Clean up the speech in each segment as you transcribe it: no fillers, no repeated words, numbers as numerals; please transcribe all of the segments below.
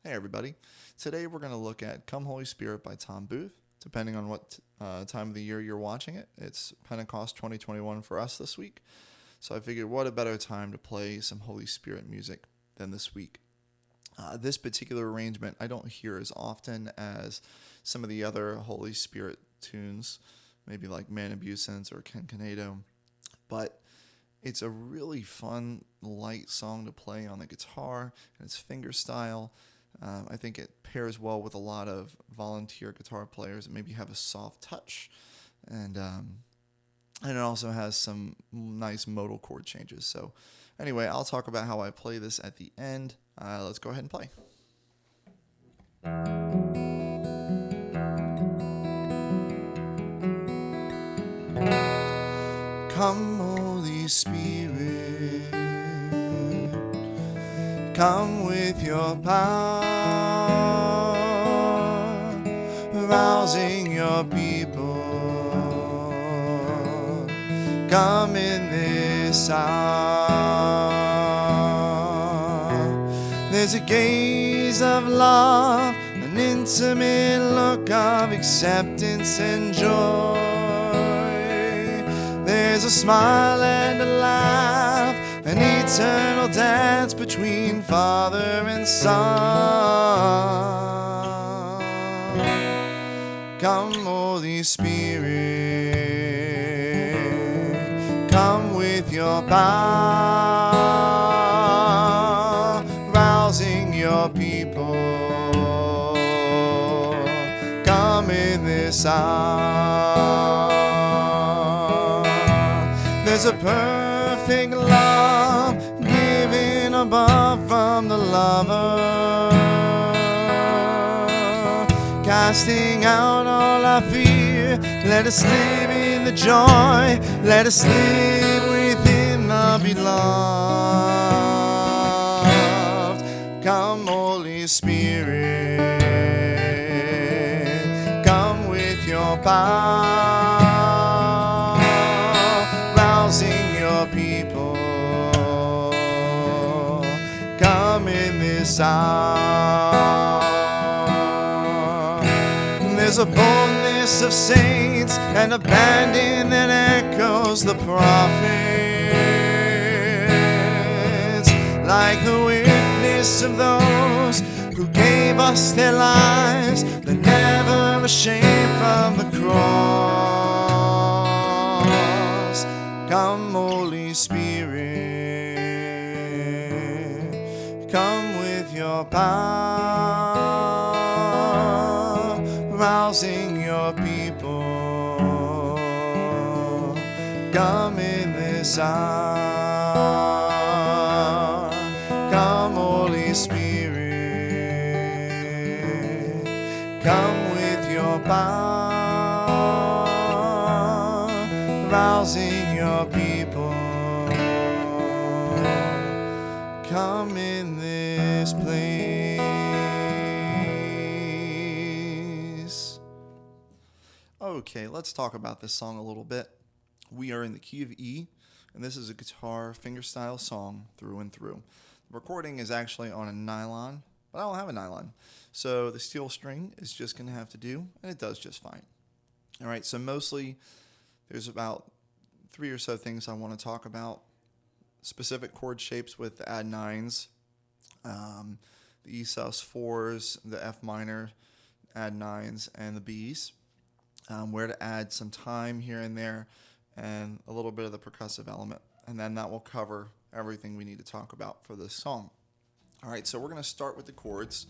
Hey, everybody. Today we're going to look at Come Holy Spirit by Tom Booth. Depending on what time of the year you're watching it, it's Pentecost 2021 for us this week. So I figured what a better time to play some Holy Spirit music than this week. This particular arrangement I don't hear as often as some of the other Holy Spirit tunes, maybe like Manabusance or Ken Canedo, but it's a really fun, light song to play on the guitar, and it's finger style. I think it pairs well with a lot of volunteer guitar players that maybe have a soft touch, and it also has some nice modal chord changes. So, anyway, I'll talk about how I play this at the end. Let's go ahead and play. Come, Holy Spirit, come with your power, rousing your people. Come in this hour. There's a gaze of love, an intimate look of acceptance and joy. There's a smile and a laugh, an eternal dance between Father and Son. Come, Holy Spirit, come with your power, rousing your people. Come in this hour. There's a perfect love given above from the lover, casting out all our fear. Let us live in the joy, let us live within the beloved. Come, Holy Spirit, come with your power, rousing your people. Come in this hour. There's a boldness of saints and a banding that echoes the prophets, like the witness of those who gave us their lives, they're never ashamed from the cross. Come, Holy Spirit, come with your power, rousing your people. Come in this hour. Come, Holy Spirit, come with your power, rousing your people. Come in this place. Okay, let's talk about this song a little bit. We are in the key of E, and this is a guitar fingerstyle song through and through. The recording is actually on a nylon, but I don't have a nylon. So the steel string is just going to have to do, and it does just fine. All right, so mostly there's about 3 or so things I want to talk about. Specific chord shapes with the add nines, the E sus4s, the F minor add nines, and the Bs. Where to add some time here and there, and a little bit of the percussive element. And then that will cover everything we need to talk about for this song. All right, so we're going to start with the chords,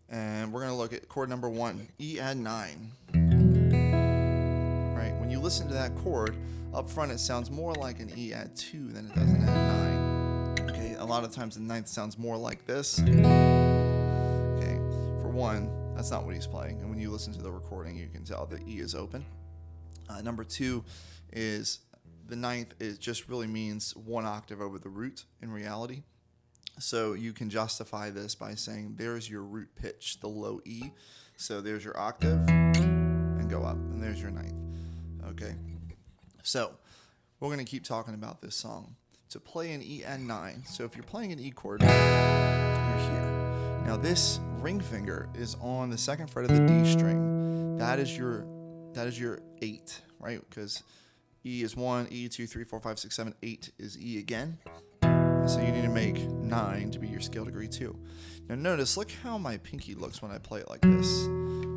and we're going to look at chord number 1, E add 9. All right, when you listen to that chord, up front it sounds more like an E add 2 than it does an add 9. Okay, a lot of times the ninth sounds more like this. Okay, for one, that's not what he's playing, and when you listen to the recording, you can tell the E is open. Number 2 is the ninth is just really means 1 octave over the root in reality. So you can justify this by saying there's your root pitch, the low E. So there's your octave, and go up, and there's your ninth. Okay, so we're going to keep talking about this song. To play an E and 9, so if you're playing an E chord, you're here. Now this ring finger is on the second fret of the D string. That is your 8, right? Because E is 1, E 2, 3, 4, 5, 6, 7, 8 is E again. So you need to make 9 to be your scale degree 2. Now notice, look how my pinky looks when I play it like this.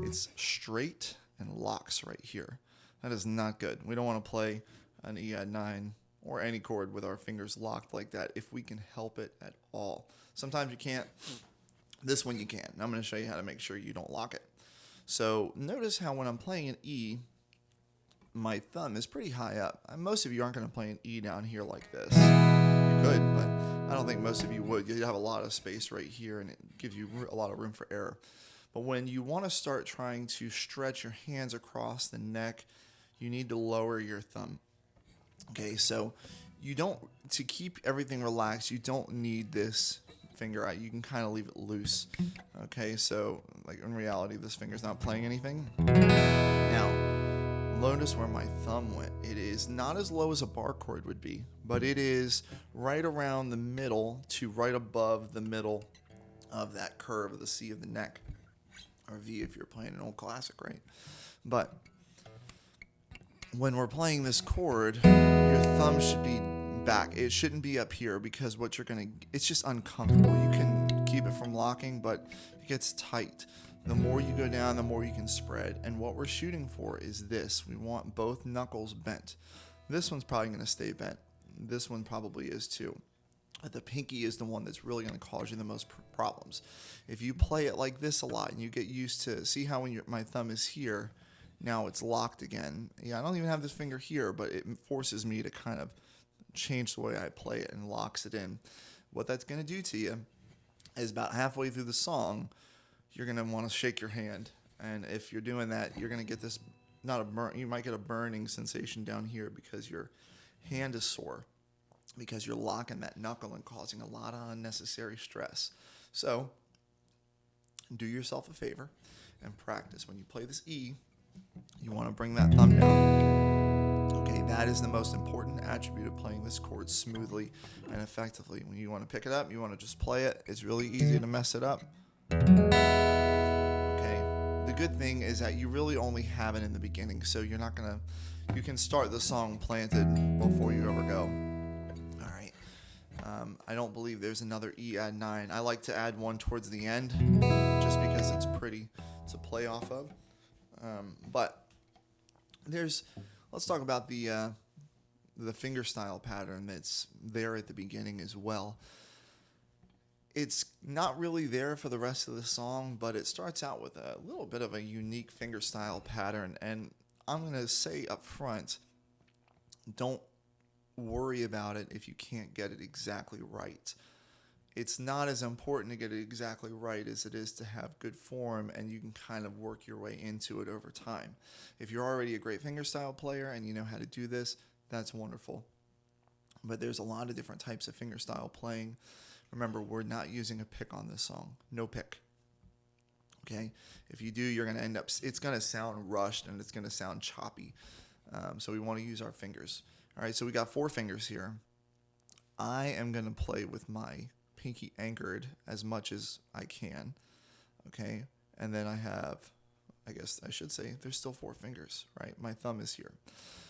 It's straight and locks right here. That is not good. We don't want to play an E add 9 or any chord with our fingers locked like that if we can help it at all. Sometimes you can't. This one you can. I'm going to show you how to make sure you don't lock it. So notice how when I'm playing an E, my thumb is pretty high up. Most of you aren't going to play an E down here like this. You could, but I don't think most of you would. You have a lot of space right here, and it gives you a lot of room for error. But when you want to start trying to stretch your hands across the neck, you need to lower your thumb. Okay, so to keep everything relaxed, you don't need this finger out. You can kind of leave it loose. Okay, so like in reality, this finger's not playing anything. Now, notice where my thumb went. It is not as low as a bar chord would be, but it is right around the middle to right above the middle of that curve of the C of the neck, or V if you're playing an old classic, right? But when we're playing this chord, your thumb should be back. It shouldn't be up here because it's just uncomfortable. You can keep it from locking, but it gets tight. The more you go down, the more you can spread. And what we're shooting for is this. We want both knuckles bent. This one's probably going to stay bent. This one probably is too. But the pinky is the one that's really going to cause you the most problems. If you play it like this a lot and you get used to, see how when my thumb is here, now it's locked again. Yeah, I don't even have this finger here, but it forces me to kind of change the way I play it and locks it in. What that's going to do to you is about halfway through the song, you're going to want to shake your hand. And if you're doing that, you're going to get this, you might get a burning sensation down here because your hand is sore, because you're locking that knuckle and causing a lot of unnecessary stress. So do yourself a favor and practice. When you play this E, you want to bring that thumb down. Okay, that is the most important attribute of playing this chord smoothly and effectively. When you want to pick it up, you want to just play it. It's really easy to mess it up. Okay, the good thing is that you really only have it in the beginning, so you can start the song planted before you ever go. All right. I don't believe there's another E add 9. I like to add one towards the end just because it's pretty to play off of. But let's talk about the fingerstyle pattern that's there at the beginning as well. It's not really there for the rest of the song, but it starts out with a little bit of a unique fingerstyle pattern. And I'm going to say up front, don't worry about it if you can't get it exactly right. It's not as important to get it exactly right as it is to have good form, and you can kind of work your way into it over time. If you're already a great fingerstyle player and you know how to do this, that's wonderful. But there's a lot of different types of fingerstyle playing. Remember, we're not using a pick on this song. No pick. Okay? If you do, you're going to end up, it's going to sound rushed and it's going to sound choppy. So we want to use our fingers. All right, so we got 4 fingers here. I am going to play with my pinky anchored as much as I can. Okay? And then I guess I should say, there's still 4 fingers, right? My thumb is here.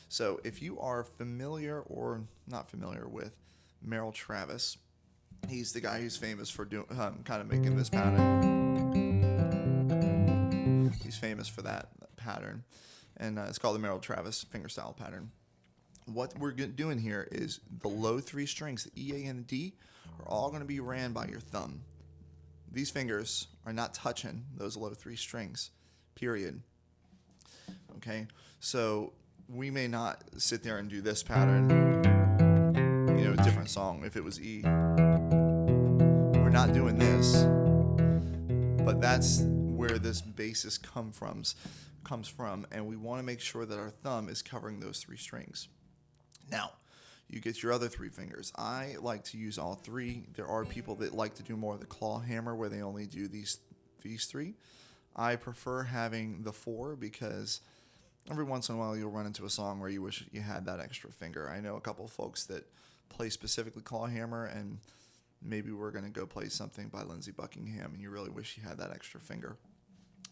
So if you are familiar or not familiar with Merrill Travis, he's the guy who's famous for kind of making this pattern. He's famous for that pattern. And it's called the Merrill Travis fingerstyle pattern. What we're doing here is the low 3 strings, the E, A, and the D, are all going to be ran by your thumb. These fingers are not touching those low 3 strings, period. Okay? So we may not sit there and do this pattern, different song if it was E. We're not doing this, but that's where this basis comes from, and we want to make sure that our thumb is covering those 3 strings. Now, you get your other 3 fingers. I like to use all 3. There are people that like to do more of the claw hammer where they only do these 3. I prefer having the 4 because every once in a while you'll run into a song where you wish you had that extra finger. I know a couple of folks that play specifically claw hammer, and maybe we're going to go play something by Lindsey Buckingham and you really wish you had that extra finger.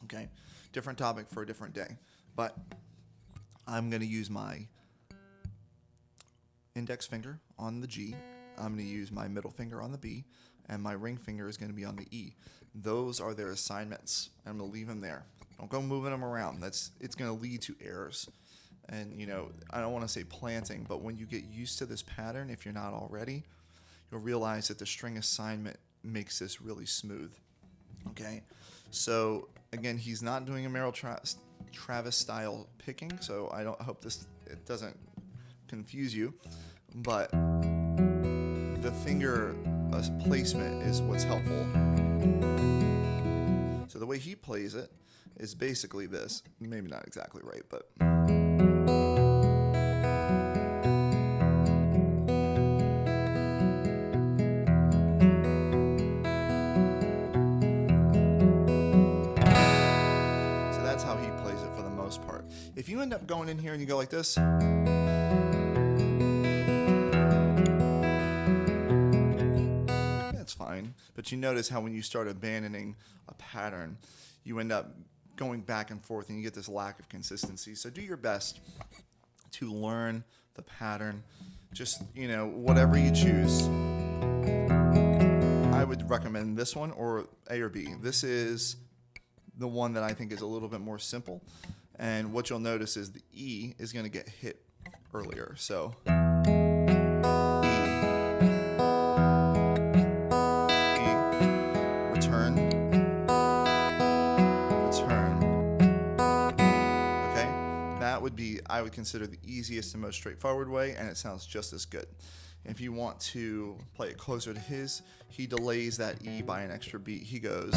Okay, different topic for a different day. But I'm going to use my index finger on the G. I'm going to use my middle finger on the B, and my ring finger is going to be on the E. Those are their assignments. I'm going to leave them there. Don't go moving them around. It's going to lead to errors. And, I don't want to say planting, but when you get used to this pattern, if you're not already, you'll realize that the string assignment makes this really smooth. Okay? So, again, he's not doing a Merrill Travis style picking, so I hope it doesn't confuse you. But the finger placement is what's helpful. So the way he plays it is basically this. Maybe not exactly right, but... So that's how he plays it for the most part. If you end up going in here and you go like this... fine, but you notice how when you start abandoning a pattern, you end up going back and forth and you get this lack of consistency. So do your best to learn the pattern. Just, whatever you choose. I would recommend this one or A or B. This is the one that I think is a little bit more simple, and what you'll notice is the E is going to get hit earlier. So I would consider the easiest and most straightforward way, and it sounds just as good. If you want to play it closer to his, he delays that E by an extra beat. He goes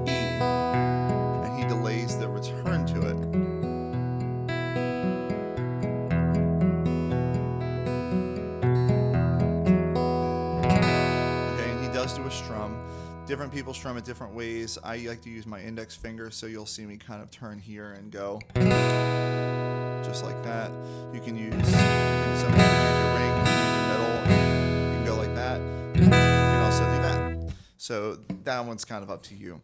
E, and he delays the return to it. Okay, and he does do a strum. Different people strum it different ways. I like to use my index finger, so you'll see me kind of turn here and go just like that. You can use your ring, you can use your middle, you can go like that. You can also do that. So that one's kind of up to you.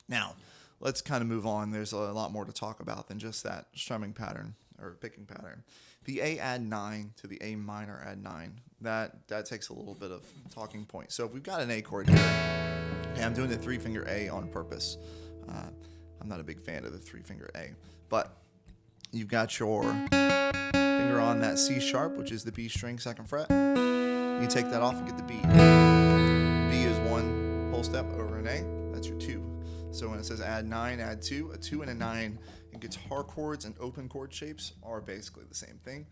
Now, let's kind of move on. There's a lot more to talk about than just that strumming pattern or picking pattern. The A add 9 to the A minor add 9. That takes a little bit of talking point. So if we've got an A chord here, okay, I'm doing the 3-finger A on purpose. I'm not a big fan of the 3-finger A, but you've got your finger on that C sharp, which is the B string 2nd fret. You take that off and get the B. B is 1 whole step over an A. That's your 2. So when it says add 9, add 2, a 2 and a 9 in guitar chords and open chord shapes are basically the same thing.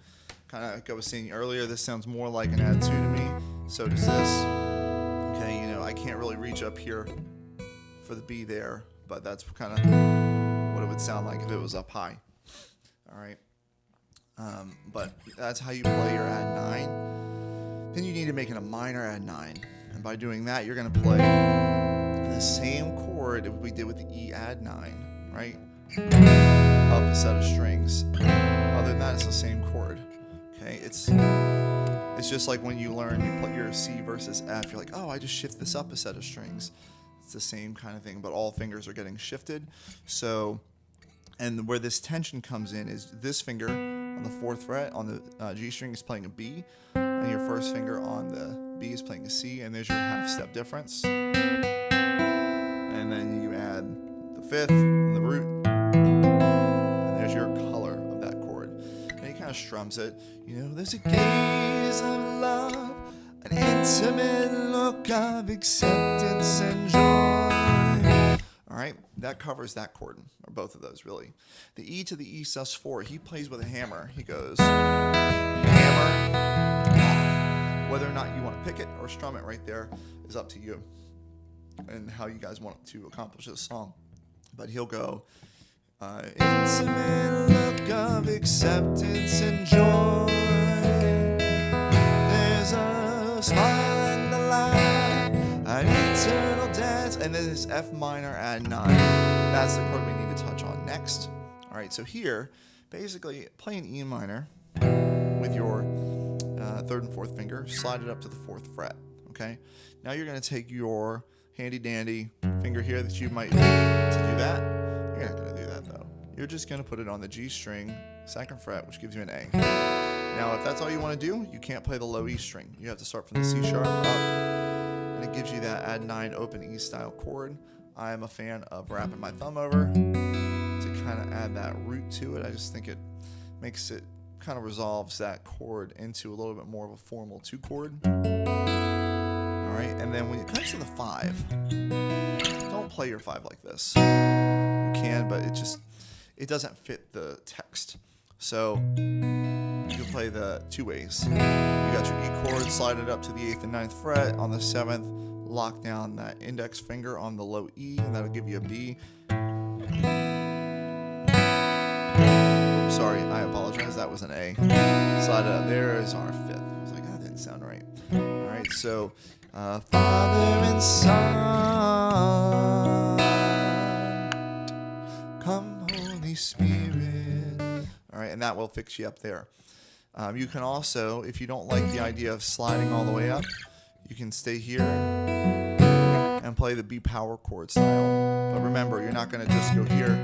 Kind of like I was saying earlier, this sounds more like an add 2 to me. So does this. Okay, I can't really reach up here for the B there, but that's kind of what it would sound like if it was up high. All right. But that's how you play your add 9. Then you need to make it a minor add 9. And by doing that, you're going to play the same chord that we did with the E add 9, right? Up a set of strings. Other than that, it's the same chord. Okay, it's just like when you learn, you play your C versus F, you're like, oh, I just shift this up a set of strings. It's the same kind of thing, but all fingers are getting shifted. So, and where this tension comes in is this finger on the 4th fret on the G string is playing a B, and your first finger on the B is playing a C, and there's your half step difference. And then you add the 5th, and the root, and there's your color of that chord. And he kind of strums it. There's a gaze of love, an intimate look of acceptance and joy. All right, that covers that chord, or both of those really. The E to the E sus4, he plays with a hammer. He goes hammer, off. Whether or not you want to pick it or strum it right there is up to you and how you guys want to accomplish this song. But he'll go intimate look of acceptance and joy. There's a smile in the light, an eternal dance, and then this F minor add 9. That's the chord we need to touch on next. All right, so here, basically play an E minor with your 3rd and 4th finger, slide it up to the 4th fret. Okay, now you're going to take your handy dandy finger here that you might need to do that. You're not going to do that though. You're just going to put it on the G string, 2nd fret, which gives you an A. Now, if that's all you want to do, you can't play the low E string. You have to start from the C sharp up, and it gives you that add 9 open E style chord. I am a fan of wrapping my thumb over to kind of add that root to it. I just think it makes it kind of resolves that chord into a little bit more of a formal 2 chord. All right, and then when it comes to the 5, don't play your 5 like this. You can, but it doesn't fit the text. So you can play the 2 ways. You got your E chord, slide it up to the 8th and 9th fret. On the 7th, lock down that index finger on the low E, and that'll give you a B. Sorry, I apologize. That was an A. Slide it up. There is our 5th. I was like, that didn't sound right. All right, so Father and Son, come Holy Spirit. All right, and that will fix you up there. You can also, if you don't like the idea of sliding all the way up, you can stay here and play the B power chord style. But remember, you're not going to just go here.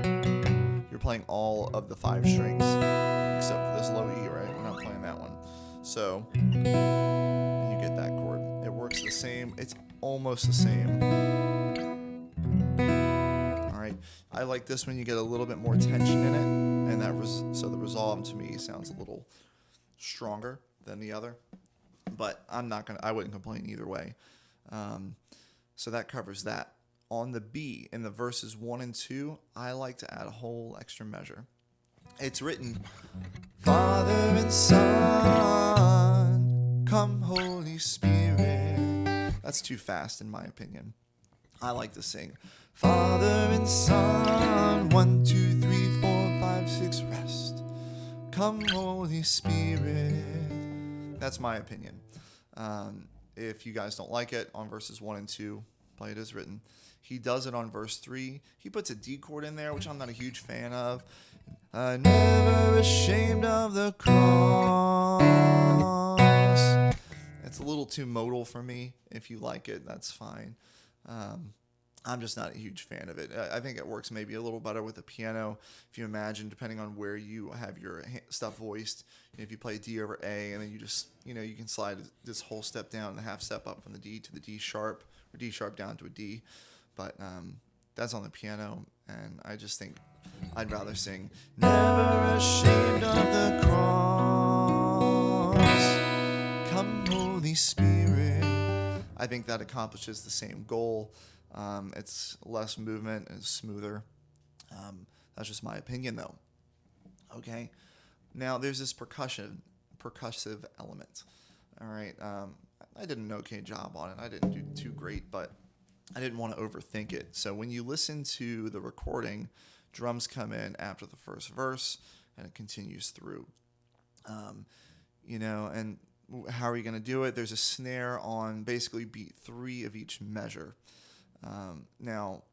You're playing all of the 5 strings, except for this low E, right? We're not playing that one. So, and you get that chord. It works the same. It's almost the same. All right. I like this when you get a little bit more tension in it, and so the resolve to me sounds a little stronger than the other. But I wouldn't complain either way. So that covers that. On the B, in the verses 1 and 2, I like to add a whole extra measure. It's written, Father and Son, come Holy Spirit. That's too fast in my opinion. I like to sing, Father and Son, 1, 2, 3, 4, 5, 6, rest. Come Holy Spirit. That's my opinion. If you guys don't like it, on verses 1 and 2, play it as written. He does it on verse 3. He puts a D chord in there, which I'm not a huge fan of. Never ashamed of the cross. It's a little too modal for me. If you like it, that's fine. I'm just not a huge fan of it. I think it works maybe a little better with the piano. If you imagine, depending on where you have your stuff voiced, if you play D over A, and then you just, you can slide this whole step down, the half step up from the D to the D sharp, or D sharp down to a D. But that's on the piano, and I just think I'd rather sing Never ashamed of the cross, come Holy Spirit. I think that accomplishes the same goal. It's less movement and smoother. That's just my opinion, though. Okay, now there's this percussive element. All right, I did an okay job on it. I didn't do too great, but I didn't want to overthink it. So when you listen to the recording, drums come in after the first verse, and it continues through. And how are you going to do it? There's a snare on basically beat 3 of each measure. Now,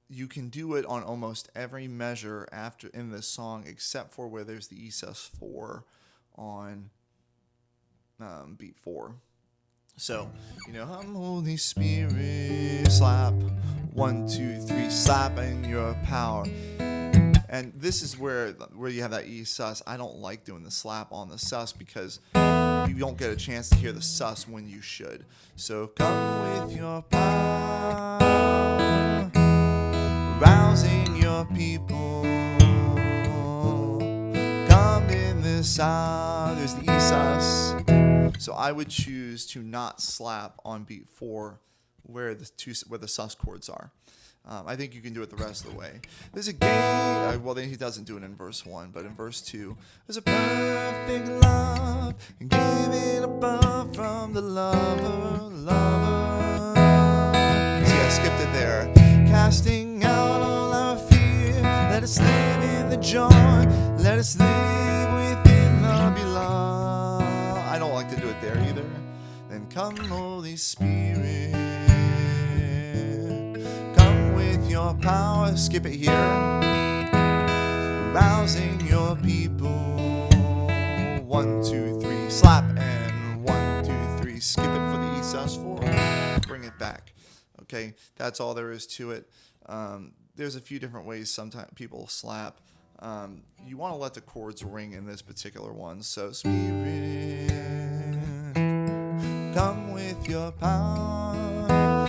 you can do it on almost every measure in this song, except for where there's the E sus4 on beat 4. So, I'm Holy Spirit, slap, 1, 2, 3, slap in your power. And this is where you have that E sus. I don't like doing the slap on the sus because you don't get a chance to hear the sus when you should. So come with your power, rousing your people. Come in this hour. There's the E sus. So I would choose to not slap on beat 4 where the sus chords are. I think you can do it the rest of the way. There's a gate. Well, then he doesn't do it in verse 1, but in verse 2, there's a perfect love and giving above from the lover. See, I skipped it there. Casting out all our fear, let us live in the joy. Let us live within the beloved. I don't like to do it there either. Then come, Holy Spirit. Your power, skip it here, rousing your people. 1, 2, 3, slap, and 1, 2, 3, skip it for the E successful, bring it back. Okay, that's all there is to it. There's a few different ways sometimes people slap. You want to let the chords ring in this particular one. So, Spirit, come with your power.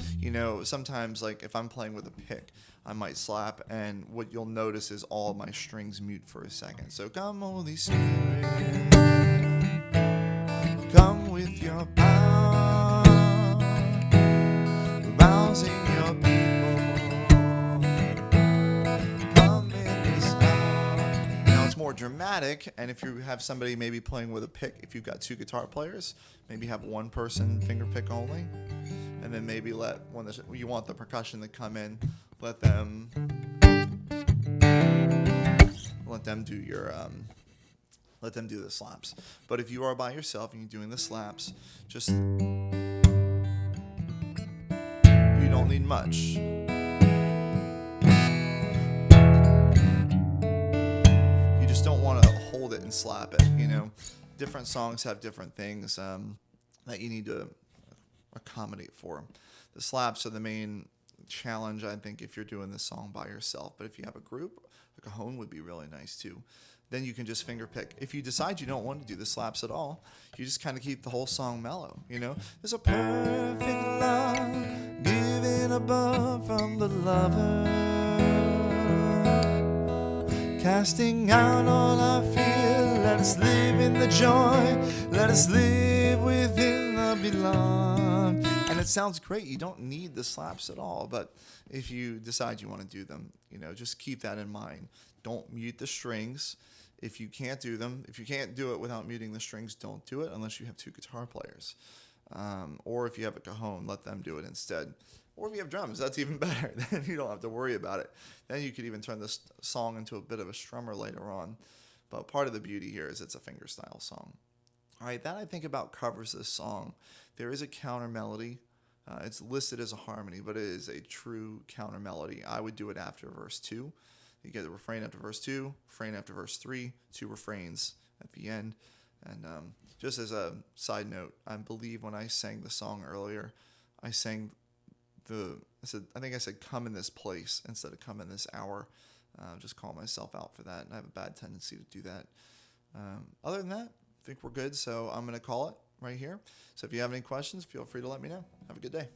Sometimes, like, if I'm playing with a pick, I might slap, and what you'll notice is all my strings mute for a second. So, come, Holy Spirit, come with your power, rousing your people, come in this hour. Now, it's more dramatic, and if you have somebody maybe playing with a pick, if you've got two guitar players, maybe have one person finger pick only, and then maybe when you want the percussion to come in, let them do the slaps. But if you are by yourself and you're doing the slaps, you don't need much. You just don't want to hold it and slap it. Different songs have different things that you need to accommodate for. The slaps are the main challenge, I think, if you're doing this song by yourself. But if you have a group, a cajon would be really nice too. Then you can just finger pick. If you decide you don't want to do the slaps at all, you just kind of keep the whole song mellow. There's a perfect love given above from the lover, casting out all our fear. Let us live in the joy. Let us live within the beloved. And it sounds great. You don't need the slaps at all. But if you decide you want to do them, just keep that in mind. Don't mute the strings. If you can't do it without muting the strings, don't do it unless you have two guitar players. Or if you have a cajon, let them do it instead. Or if you have drums, that's even better. Then you don't have to worry about it. Then you could even turn this song into a bit of a strummer later on. But part of the beauty here is it's a fingerstyle song. All right, that I think about covers this song. There is a counter melody. It's listed as a harmony, but it is a true counter melody. I would do it after verse 2. You get the refrain after verse 2, refrain after verse 3, 2 refrains at the end. And just as a side note, I believe when I sang the song earlier, I think I said come in this place instead of come in this hour. Just call myself out for that, and I have a bad tendency to do that. Other than that, I think we're good, so I'm going to call it right here. So if you have any questions, feel free to let me know. Have a good day.